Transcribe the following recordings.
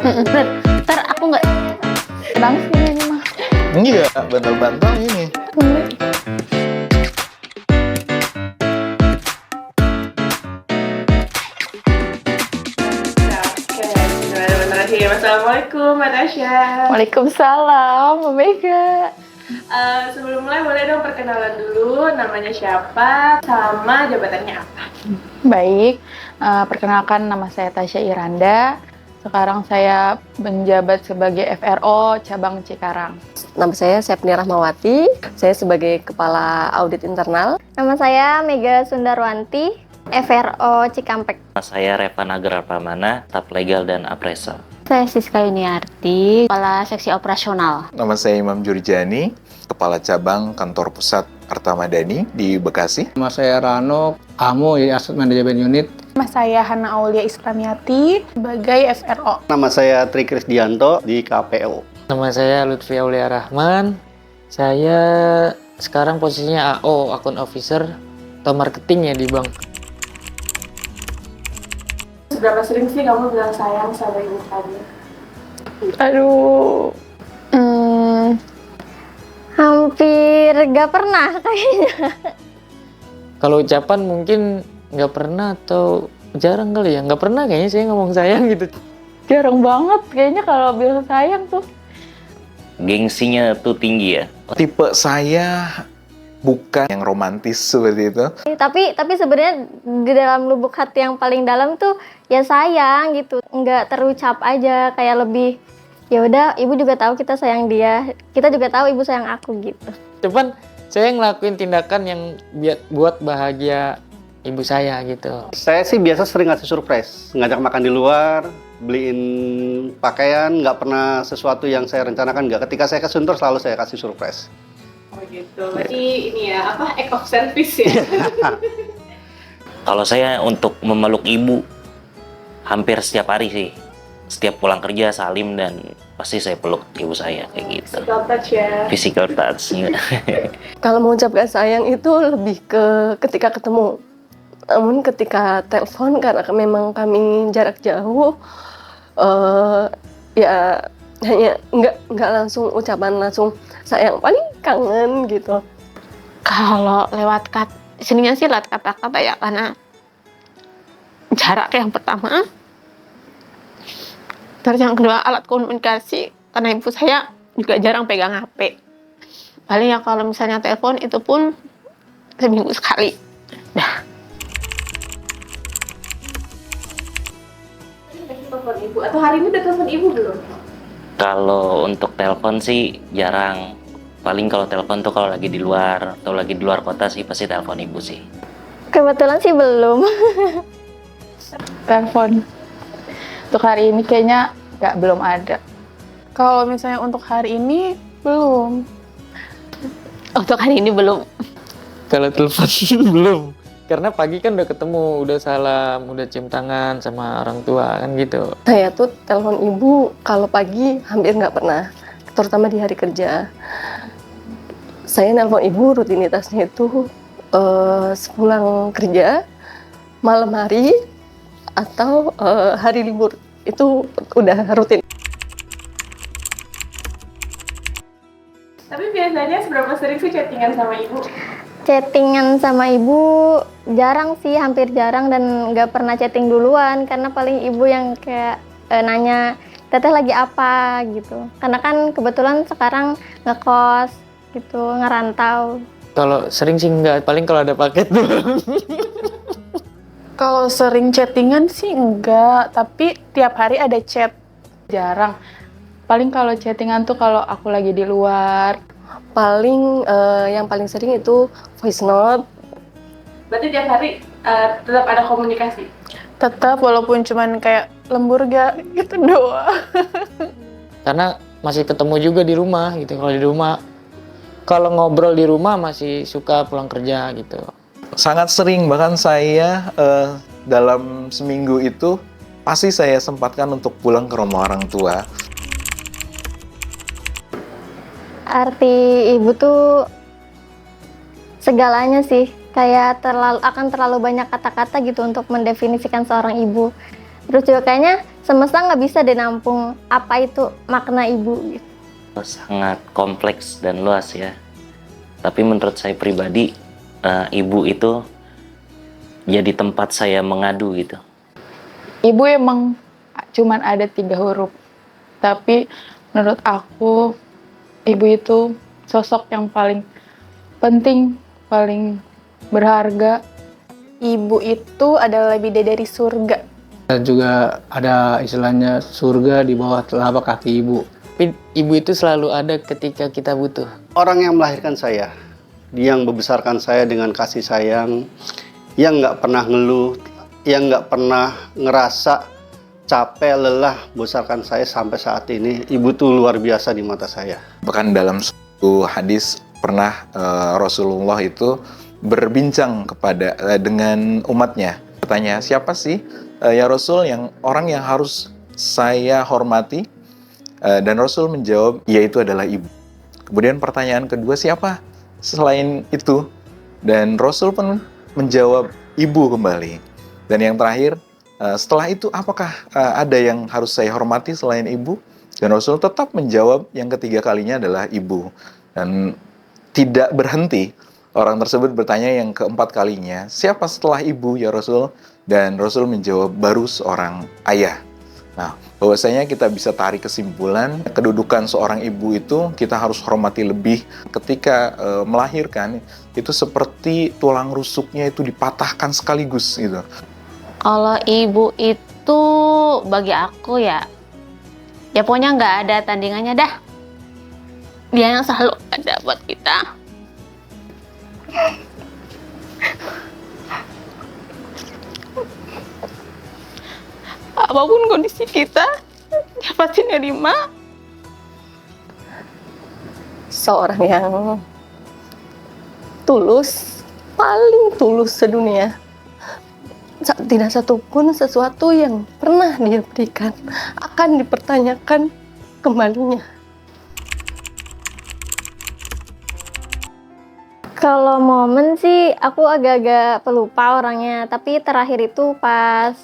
Bener. Ntar aku nggak nangis ini mah. Iya, bantal-bantal ini. Oke, bismillahirrahmanirrahim. Assalamualaikum, Mbak Tasya. Waalaikumsalam, Bu Mega. Sebelum mulai boleh dong perkenalan dulu, namanya siapa, sama jabatannya apa? Baik, perkenalkan nama saya Tasya Iranda. Sekarang saya menjabat sebagai FRO Cabang Cikarang. Nama saya Sepni Rahmawati, saya sebagai Kepala Audit Internal. Nama saya Mega Sundarwanti, FRO Cikampek. Saya Revan Agar Pramana, staf legal dan appraisal. Saya Siska Yuniarti, Kepala Seksi Operasional. Nama saya Imam Jurjani, Kepala Cabang Kantor Pusat Arta Madani di Bekasi. Nama saya Rano, AMO, Asset Management Unit. Nama saya Hana Aulia Islamiati sebagai FRO. Nama saya Tri Krisdianto di KPO. Nama saya Lutfi Aulia Rahman. Saya sekarang posisinya AO, Account Officer atau Marketing ya di bank. Seberapa sering sih kamu bilang sayang sama ibu kamu? Aduh, Hampir gak pernah kayaknya. Kalau ucapan mungkin nggak pernah atau jarang kali ya. Nggak pernah kayaknya saya ngomong sayang gitu. jarang banget kayaknya kalau bilang sayang tuh. Gengsinya tuh tinggi ya. Tipe saya bukan yang romantis seperti itu. Tapi sebenarnya di dalam lubuk hati yang paling dalam tuh ya sayang gitu. Nggak terucap aja, kayak lebih ya udah, ibu juga tahu kita sayang dia. Kita juga tahu ibu sayang aku gitu. Cuman saya ngelakuin tindakan yang buat bahagia ibu saya gitu. Saya sih biasa sering ngasih surprise, ngajak makan di luar, beliin pakaian, nggak pernah sesuatu yang saya rencanakan, nggak. Ketika saya ke Sunter selalu saya kasih surprise. Oh gitu, berarti ini ya, act of service ya? Kalau saya untuk memeluk ibu, hampir setiap hari sih. Setiap pulang kerja salim dan pasti saya peluk ibu saya kayak gitu. Physical touch ya? Physical touch. Kalau mengucapkan sayang itu lebih ke ketika ketemu. Namun ketika telepon, karena memang kami jarak jauh, ya hanya nggak langsung ucapan langsung sayang, paling kangen gitu. Kalau lewat seninya sih lewat kata-kata ya, karena jarak yang pertama. Terus yang kedua alat komunikasi, karena ibu saya juga jarang pegang HP. Paling ya kalau misalnya telepon itu pun seminggu sekali. Dah. Telepon ibu, atau hari ini udah telepon ibu belum? Kalau untuk telepon sih jarang. Paling kalau telepon tuh kalau lagi di luar atau lagi di luar kota sih pasti telepon ibu sih. Kebetulan sih belum. Telepon. Untuk hari ini kayaknya belum ada. Kalau misalnya untuk hari ini belum. Untuk hari ini belum. Kalau telepon belum. Karena pagi kan udah ketemu, udah salam, udah cium tangan sama orang tua kan gitu. Saya tuh telepon ibu kalau pagi hampir nggak pernah, terutama di hari kerja. Saya nelpon ibu rutinitasnya itu sepulang kerja, malam hari, atau hari libur. Itu udah rutin. Tapi biasanya seberapa sering sih chattingan sama ibu? Chattingan sama ibu jarang sih, hampir jarang, dan nggak pernah chatting duluan karena paling ibu yang kayak nanya teteh lagi apa gitu. Karena kan kebetulan sekarang ngekos gitu, ngerantau. Kalau sering sih enggak, paling kalau ada paket doang. Kalau sering chattingan sih enggak, tapi tiap hari ada chat. Jarang. Paling kalau chattingan tuh kalau aku lagi di luar. Paling yang paling sering itu voice note. Berarti tiap hari tetap ada komunikasi? Tetap, walaupun cuman kayak lembur gak gitu doang. Karena masih ketemu juga di rumah gitu. Kalau di rumah, kalau ngobrol di rumah masih suka pulang kerja gitu. Sangat sering, bahkan saya dalam seminggu itu pasti saya sempatkan untuk pulang ke rumah orang tua. Arti ibu tuh segalanya sih, kayak akan terlalu banyak kata-kata gitu untuk mendefinisikan seorang ibu. Terus juga kayaknya semesta nggak bisa deh nampung apa itu makna ibu gitu. Sangat kompleks dan luas ya. Tapi menurut saya pribadi, ibu itu jadi tempat saya mengadu gitu. Ibu emang cuman ada 3 huruf. Tapi menurut aku, ibu itu sosok yang paling penting, paling berharga. Ibu itu adalah lebih dari surga. Dan juga ada istilahnya surga di bawah telapak kaki ibu. Tapi ibu itu selalu ada ketika kita butuh. Orang yang melahirkan saya, dia yang membesarkan saya dengan kasih sayang, yang nggak pernah ngeluh, yang nggak pernah ngerasa capek, lelah, membesarkan saya sampai saat ini. Ibu tuh luar biasa di mata saya. Bahkan dalam suatu hadis pernah Rasulullah itu berbincang dengan umatnya. Bertanya, siapa sih ya Rasul orang yang harus saya hormati? Dan Rasul menjawab, yaitu adalah ibu. Kemudian pertanyaan kedua, siapa selain itu? Dan Rasul pun menjawab, ibu kembali. Dan yang terakhir, setelah itu apakah ada yang harus saya hormati selain ibu? Dan Rasul tetap menjawab yang ketiga kalinya adalah ibu. Dan tidak berhenti, orang tersebut bertanya yang keempat kalinya, siapa setelah ibu ya Rasul? Dan Rasul menjawab, baru seorang ayah. Nah, bahwasanya kita bisa tarik kesimpulan, kedudukan seorang ibu itu kita harus hormati lebih. Ketika melahirkan, itu seperti tulang rusuknya itu dipatahkan sekaligus gitu. Kalau ibu itu bagi aku ya pokoknya nggak ada tandingannya dah. Dia yang selalu ada buat kita. Apapun kondisi kita, dia pasti nerima. Seorang yang tulus, paling tulus sedunia. Tidak satupun sesuatu yang pernah dia berikan akan dipertanyakan kembalinya. Kalau momen sih aku agak-agak pelupa orangnya, tapi terakhir itu pas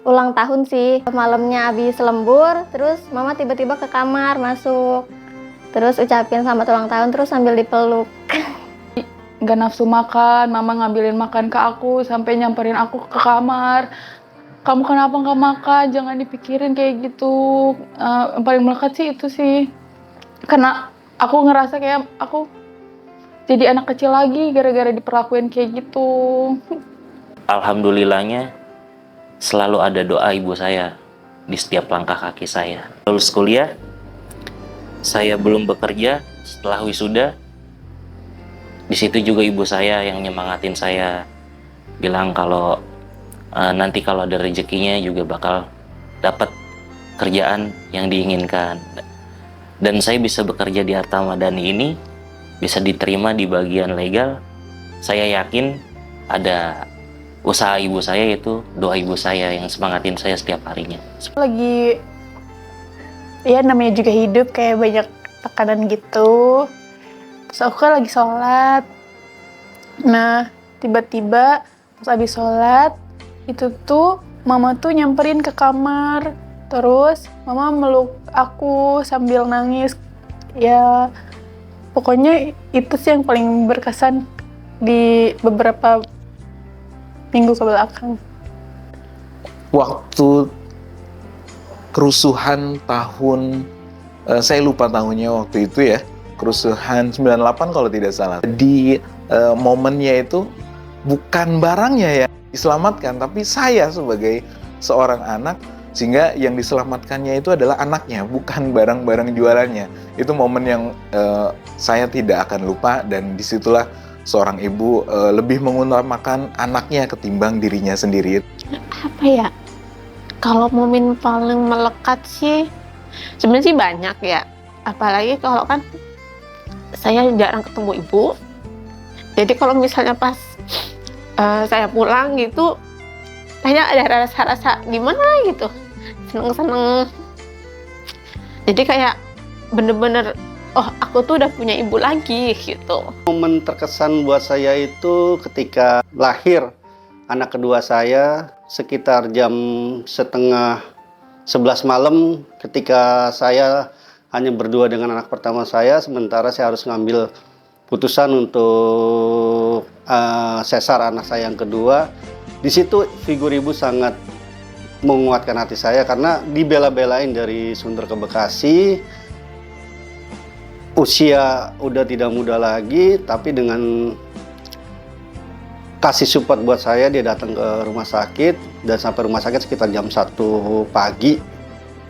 ulang tahun sih. Malamnya habis lembur, terus mama tiba-tiba ke kamar masuk. Terus ucapin selamat ulang tahun, terus sambil dipeluk. Gak nafsu makan, mama ngambilin makan ke aku, sampai nyamperin aku ke kamar. Kamu kenapa gak makan? Jangan dipikirin kayak gitu. Yang paling melekat sih itu sih. Karena aku ngerasa kayak aku jadi anak kecil lagi gara-gara diperlakuin kayak gitu. Alhamdulillahnya selalu ada doa ibu saya di setiap langkah kaki saya. Lulus kuliah, saya belum bekerja. Setelah wisuda, di situ juga ibu saya yang nyemangatin saya, bilang kalau nanti kalau ada rezekinya juga bakal dapat kerjaan yang diinginkan. Dan saya bisa bekerja di Arta Madani ini, bisa diterima di bagian legal. Saya yakin ada usaha ibu saya, yaitu doa ibu saya yang semangatin saya setiap harinya. Lagi, ya namanya juga hidup kayak banyak tekanan gitu. Terus aku kan lagi sholat. Nah, tiba-tiba pas habis sholat, itu tuh mama tuh nyamperin ke kamar. Terus mama meluk aku sambil nangis. Ya, pokoknya itu sih yang paling berkesan di beberapa minggu ke belakang. Waktu kerusuhan tahun, saya lupa tahunnya waktu itu ya, kerusuhan 98 kalau tidak salah. Di momennya itu bukan barangnya yang diselamatkan, tapi saya sebagai seorang anak, sehingga yang diselamatkannya itu adalah anaknya, bukan barang-barang jualannya. Itu momen yang saya tidak akan lupa, dan disitulah seorang ibu lebih mengutamakan anaknya ketimbang dirinya sendiri. Apa ya? Kalau momen paling melekat sih, sebenarnya sih banyak ya. Apalagi kalau kan saya jarang ketemu ibu. Jadi kalau misalnya pas saya pulang gitu, kayaknya ada rasa-rasa gimana gitu, seneng-seneng. Jadi kayak bener-bener, oh aku tuh udah punya ibu lagi gitu. Momen terkesan buat saya itu ketika lahir anak kedua saya sekitar jam setengah 11 malam ketika saya hanya berdua dengan anak pertama saya, sementara saya harus ngambil putusan untuk sesar anak saya yang kedua. Di situ figur ibu sangat menguatkan hati saya karena dibela-belain dari Sunter ke Bekasi. Usia udah tidak muda lagi, tapi dengan kasih support buat saya, dia datang ke rumah sakit dan sampai rumah sakit sekitar jam 1 pagi.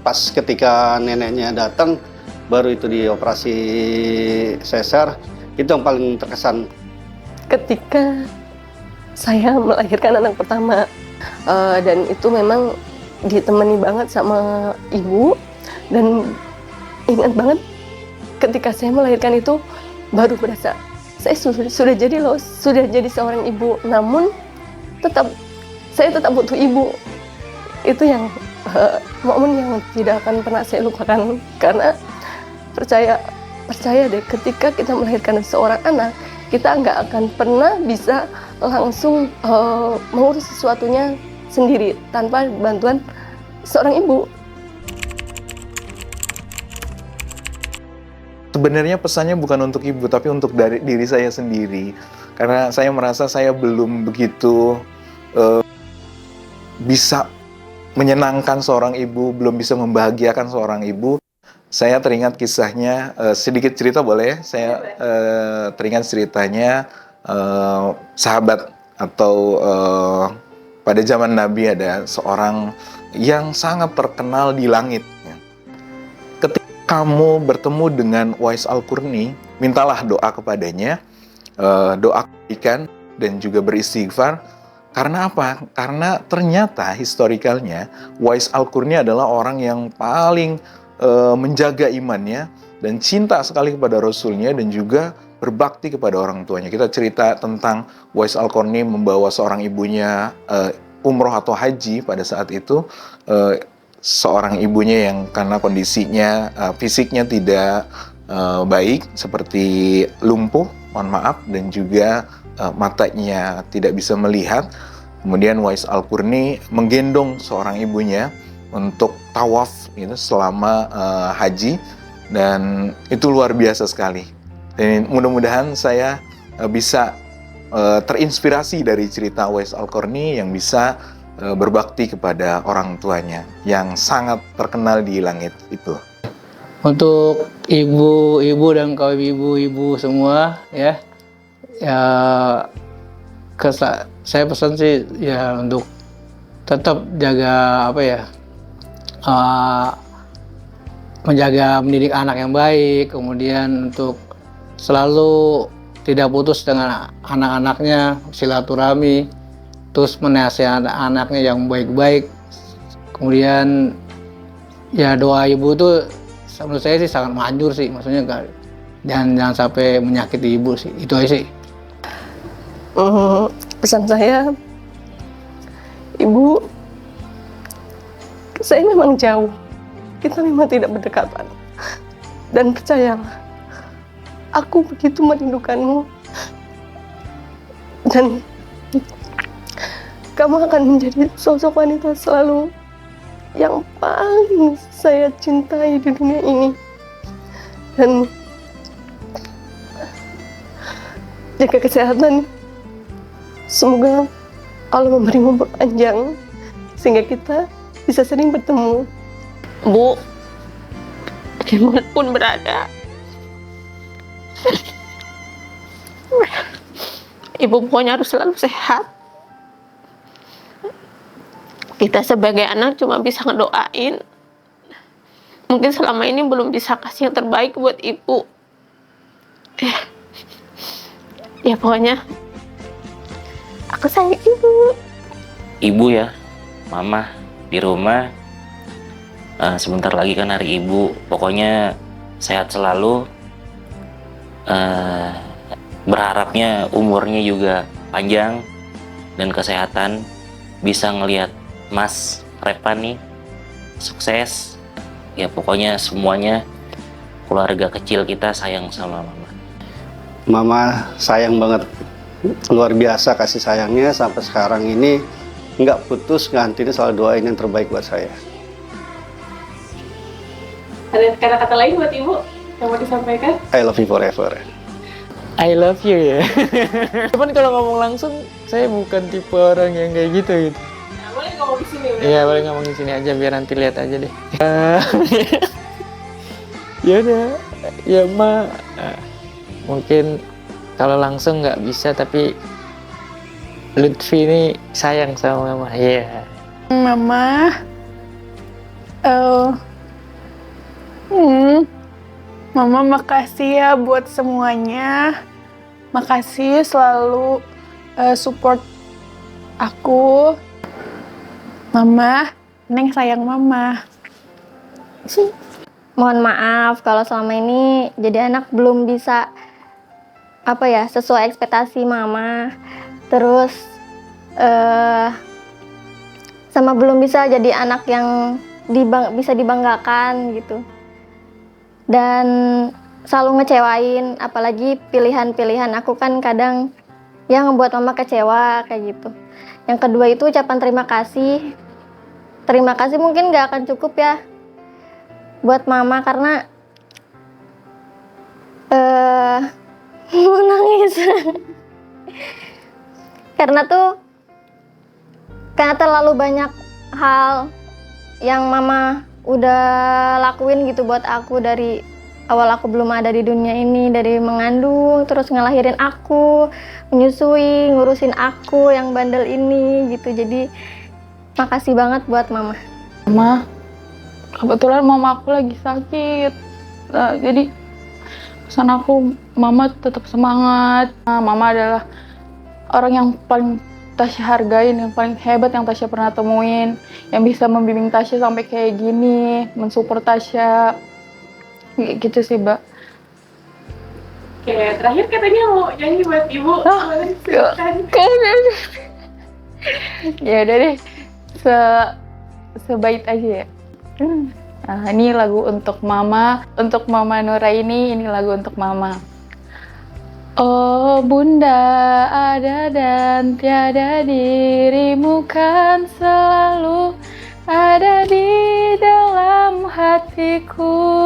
Pas ketika neneknya datang, baru itu dioperasi sesar. Itu yang paling terkesan. Ketika saya melahirkan anak pertama, dan itu memang ditemani banget sama ibu, dan ingat banget ketika saya melahirkan itu baru berasa saya sudah jadi loh, sudah jadi seorang ibu, namun saya tetap butuh ibu. Itu yang momen yang tidak akan pernah saya lupakan, karena percaya deh, ketika kita melahirkan seorang anak, kita nggak akan pernah bisa langsung mengurus sesuatunya sendiri tanpa bantuan seorang ibu. Sebenarnya pesannya bukan untuk ibu, tapi untuk dari diri saya sendiri. Karena saya merasa saya belum begitu bisa menyenangkan seorang ibu, belum bisa membahagiakan seorang ibu. Saya teringat kisahnya, sedikit cerita boleh? Saya teringat ceritanya sahabat atau pada zaman Nabi ada seorang yang sangat terkenal di langit. Ketika kamu bertemu dengan Uwais Al-Qarni, mintalah doa kepadanya, doa kebaikan dan juga beristighfar. Karena apa? Karena ternyata historikalnya Uwais Al-Qarni adalah orang yang paling menjaga imannya dan cinta sekali kepada Rasulnya dan juga berbakti kepada orang tuanya. Kita cerita tentang Uwais Al-Qarni membawa seorang ibunya umroh atau haji pada saat itu. Seorang ibunya yang karena kondisinya fisiknya tidak baik, seperti lumpuh, mohon maaf, dan juga matanya tidak bisa melihat. Kemudian Uwais Al-Qarni menggendong seorang ibunya untuk tawaf gitu, selama haji, dan itu luar biasa sekali. Dan mudah-mudahan saya bisa terinspirasi dari cerita Uwais Al-Qarni yang bisa berbakti kepada orang tuanya yang sangat terkenal di langit itu. Untuk ibu-ibu dan kaum ibu-ibu semua ya, saya pesan sih ya untuk tetap jaga menjaga mendidik anak yang baik, kemudian untuk selalu tidak putus dengan anak-anaknya, silaturahmi, terus menasihati anaknya yang baik-baik. Kemudian ya doa ibu itu menurut saya sih sangat manjur sih, maksudnya jangan sampai menyakiti ibu sih, itu aja sih. Pesan saya, ibu, saya memang jauh, kita memang tidak berdekatan, dan percayalah, aku begitu merindukanmu, dan kamu akan menjadi sosok wanita selalu yang paling saya cintai di dunia ini. Dan jaga kesehatan. Semoga Allah memberi umur panjang sehingga kita bisa sering bertemu. Bu, dimanapun berada, Ibu pokoknya harus selalu sehat. Kita sebagai anak cuma bisa ngedoain. Mungkin selama ini belum bisa kasih yang terbaik buat ibu. Ya pokoknya aku sayang ibu. Ibu ya, mama di rumah. Sebentar lagi kan hari ibu. Pokoknya sehat selalu. Berharapnya umurnya juga panjang dan kesehatan, bisa ngelihat Mas Repan nih sukses. Ya pokoknya semuanya, keluarga kecil kita sayang sama mama. Mama sayang banget, luar biasa kasih sayangnya sampai sekarang ini. nggak putus, nggak henti, selalu doain yang terbaik buat saya. Ada kata-kata lain buat Ibu yang mau disampaikan? I love you forever. I love you ya. Cuman kalau ngomong langsung, saya bukan tipe orang yang kayak gitu. Nah, boleh ngomong di sini. Iya, boleh ngomong di sini aja biar nanti lihat aja deh. Ya udah, ya Ma. Mungkin kalau langsung nggak bisa, tapi Lutfi ini sayang sama Mama. Iya. Mama, Mama makasih ya buat semuanya. Makasih selalu support aku. Mama, Neng sayang Mama. Mohon maaf kalau selama ini jadi anak belum bisa sesuai ekspektasi Mama. Terus sama belum bisa jadi anak yang bisa dibanggakan gitu. Dan selalu ngecewain, apalagi pilihan-pilihan aku kan kadang yang ngebuat Mama kecewa kayak gitu. Yang kedua itu ucapan terima kasih. Terima kasih mungkin gak akan cukup ya buat Mama karena mau nangis. Karena terlalu banyak hal yang Mama udah lakuin gitu buat aku dari awal aku belum ada di dunia ini, dari mengandung, terus ngelahirin aku, menyusui, ngurusin aku yang bandel ini gitu. Jadi makasih banget buat Mama. Mama, kebetulan mama aku lagi sakit. Jadi pesan aku, Mama tetap semangat. Mama adalah orang yang paling Tasya hargain, yang paling hebat yang Tasya pernah temuin, yang bisa membimbing Tasya sampai kayak gini, mensupport Tasya, gitu sih, Mbak. Oke, terakhir katanya mau nyanyi buat Ibu. Boleh silakan. Ya udah deh, sebaik aja ya. Nah, ini lagu untuk Mama Nuraini, ini lagu untuk Mama. Oh Bunda ada dan tiada, dirimu kan selalu ada di dalam hatiku.